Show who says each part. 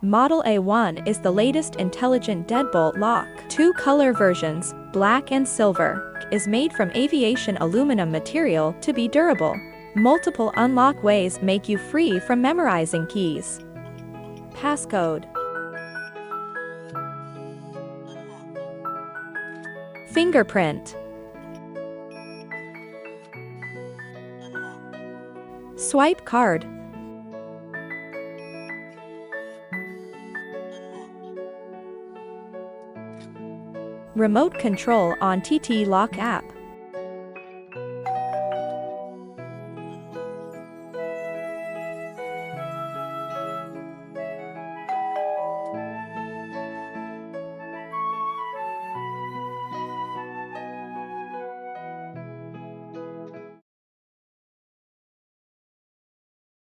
Speaker 1: Model A1 is the latest intelligent deadbolt lock. Two color versions, black and silver, is made from aviation aluminum material to be durable. Multiple unlock ways make you free from memorizing keys. Passcode. Fingerprint. Swipe card. Remote control on TOPTEQ lock app.